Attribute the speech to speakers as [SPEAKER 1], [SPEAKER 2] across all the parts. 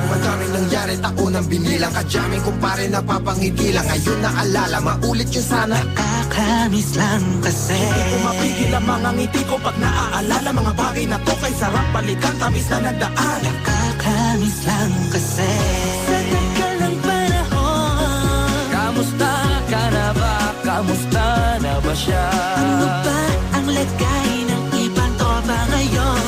[SPEAKER 1] Madaming nangyari, taunang binilang, kadyaming kumpare napapangiti lang. Ngayon naalala, maulit yun sana.
[SPEAKER 2] Nakakamiss lang kasi
[SPEAKER 3] Hindi ko mapigil ang mga ngiti ko pag naaalala. Mga bagay na to kay sarap balikan, tamis na nagdaan.
[SPEAKER 2] Nakakamiss lang kasi sa tagal ng panahon.
[SPEAKER 4] Kamusta ka na ba? Kamusta na ba siya?
[SPEAKER 2] Ano ba ang lagay ng ibang tropa ngayon?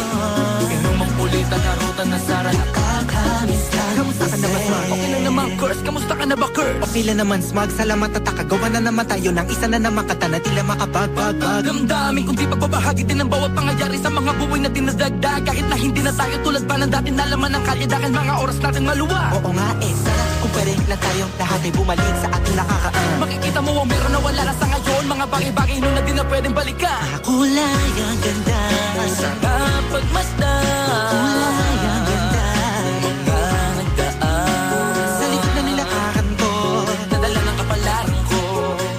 [SPEAKER 4] Inumang pulitan, narutan na sara.
[SPEAKER 2] Nakakamiss lang
[SPEAKER 3] Kamusta ka na ba, Smart?
[SPEAKER 4] Okay lang naman, Curse. Kamusta ka na ba, Curse?
[SPEAKER 3] Okay lang naman, Smug. Salamat at nakagawa na naman tayo ng isa na naman kata na tila makabagbag.
[SPEAKER 4] Damdamin kung di pagbabahagi din ang bawat pangyayari sa mga buhay na dinadagdag. Kahit na hindi na tayo tulad pa ng dati, nalaman ng kalye dahil mga oras natin maluwa.
[SPEAKER 3] Oo nga sana kung pwede lang tayong lahat ay bumalik sa ating nakakaan.
[SPEAKER 4] Makikita mo ang meron na wala na sa ngayon. Mga bagay-bagay nun na di na pwedeng balikan.
[SPEAKER 2] kulay ang ganda.
[SPEAKER 4] Sarap pagmasdan.
[SPEAKER 2] Kulay ang ganda.
[SPEAKER 4] Mga nagdaan.
[SPEAKER 2] Sa likod na nilakaran ko,
[SPEAKER 4] Nadala ng kapalaran ko.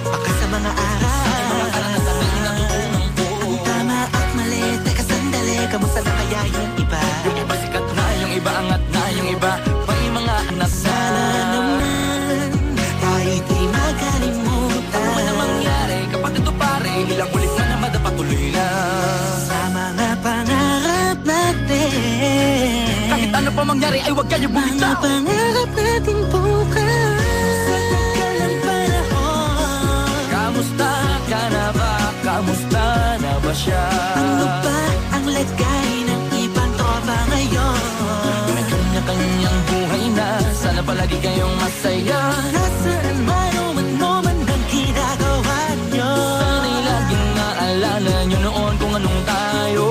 [SPEAKER 2] baka sa mga aral.
[SPEAKER 4] Mga karanasan na natutunan ko.
[SPEAKER 2] Ang tama at mali, teka sandali, kamusta na kaya yung iba?
[SPEAKER 4] Yung iba sikat na, yung iba angat na, yung iba may mga anak na.
[SPEAKER 2] Sana naman tayo di magkalimutan.
[SPEAKER 4] Ano man ang mangyari kapag ito pare, ilang ulit na naman patuloy lang.
[SPEAKER 2] Sa mga pangarap natin,
[SPEAKER 4] Kahit ano pa mangyari ay huwag kayo
[SPEAKER 2] mga
[SPEAKER 4] bumitaw.
[SPEAKER 2] pangarap natin bukas. Sa tagal ng panahon,
[SPEAKER 4] Kamusta ka na ba? Kamusta na ba siya?
[SPEAKER 2] ano ba ang lagay ng ibang tropa ngayon?
[SPEAKER 4] May kanya-kanyang buhay na, sana palagi kayong masaya.
[SPEAKER 2] Nasaan man o ano man ang ginagawa nyo?
[SPEAKER 4] Sana'y laging naalala nyo noon kung anong tayo.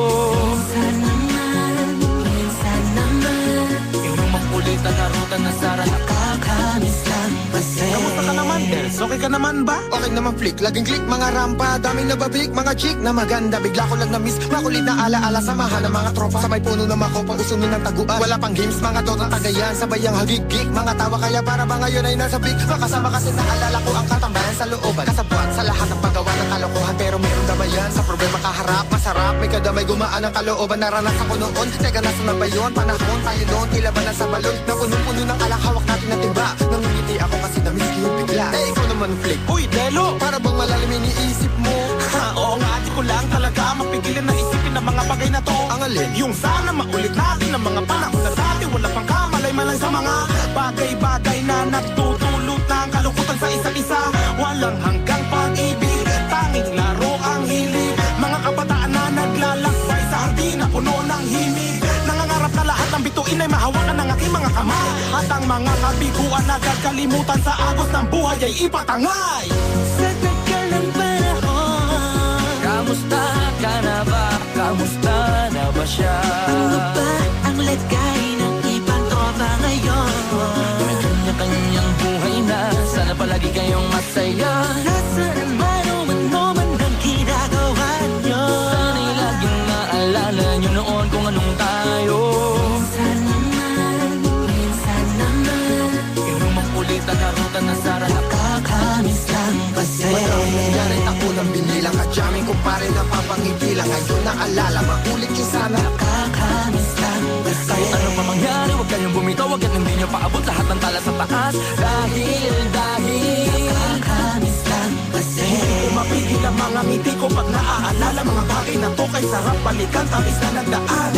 [SPEAKER 2] Minsan naman,
[SPEAKER 4] Yung makulitan na ruta na sara.
[SPEAKER 2] nakakamiss lang kasi.
[SPEAKER 3] Kamusta ka naman, Els? Okay ka naman ba?
[SPEAKER 1] Okay naman flick, laging click, mga rampa, daming nababik, mga chick na maganda. Bigla ko lang na-miss, makulit na alaala, samahan ng mga tropa. Sa may puno na makopa, usuno ng taguan. Wala pang games, mga dotang tagayan, sabay ang hagigik. Mga tawa kaya para ba ngayon ay nasa big. Makasama kasi naalala ko ang katambayan sa looban. Kasabuan sa lahat ng paggawa ng kalokohan, pero meron damayan. Sa problema kaharap, masarap, may kadamay gumaan ang kalooban. Naranasan ko noon, teka nasa na ba yun? Panahon tayo noon, tila ba nasa balon? Na punong-puno ng alak, hawak natin na timba. Nangungiti ako kasi na-miss ko yung bigla. Eh, ikaw naman flick.
[SPEAKER 3] Uy, Delo!
[SPEAKER 1] Para bang malalim iniisip mo?
[SPEAKER 3] Ha, oo nga, di ko lang talaga mapigilan na isipin ang mga bagay na to.
[SPEAKER 1] Ang alin?
[SPEAKER 3] Yung sana maulit natin ang mga panahon na dati. Wala pang kamalay man lang sa mga bagay-bagay na nagtutulot ng kalungkutan sa isa't isa. Walang hanggang pag-ibig, tanging laro ang hilig. Mga kabataan na naglalakbay sa hardina, puno ng himig. Nangangarap na lahat ng bituin ay mahawakan ng aking mga kamay. At ang mga kabiguan na kalimutan sa agos ng buhay ay ipatangay.
[SPEAKER 2] Sa tagal ng panahon,
[SPEAKER 4] Kamusta ka na ba? Kamusta na ba siya?
[SPEAKER 2] ano ba ang lagay ng ibang tropa ngayon?
[SPEAKER 4] May kanya-kanyang buhay na, sana palagi kayong masaya.
[SPEAKER 2] Nasaan man o ano man ang ginagawa nyo?
[SPEAKER 4] Sana'y laging naalala nyo noon kung anong tayo.
[SPEAKER 2] Minsan naman,
[SPEAKER 4] Yung makulitan na ruta na sara.
[SPEAKER 2] nakakamiss lang kasi.
[SPEAKER 1] Madaming nangyari, taunang binilang, kadyaming kumpare napapangiti lang. Ngayon naalala, maulit yun sana.
[SPEAKER 2] Nakakamiss lang kasi.
[SPEAKER 4] Kahit ano pa mangyari, huwag kayong bumitaw. Huwag at hindi nyo paabot lahat ng tala sa taas. Dahil
[SPEAKER 2] Nakakamiss lang kasi.
[SPEAKER 3] Hindi ko mapigil ang mga ngiti ko pag naaalala. Mga bagay na to kay sarap balikan, tamis na nagdaan.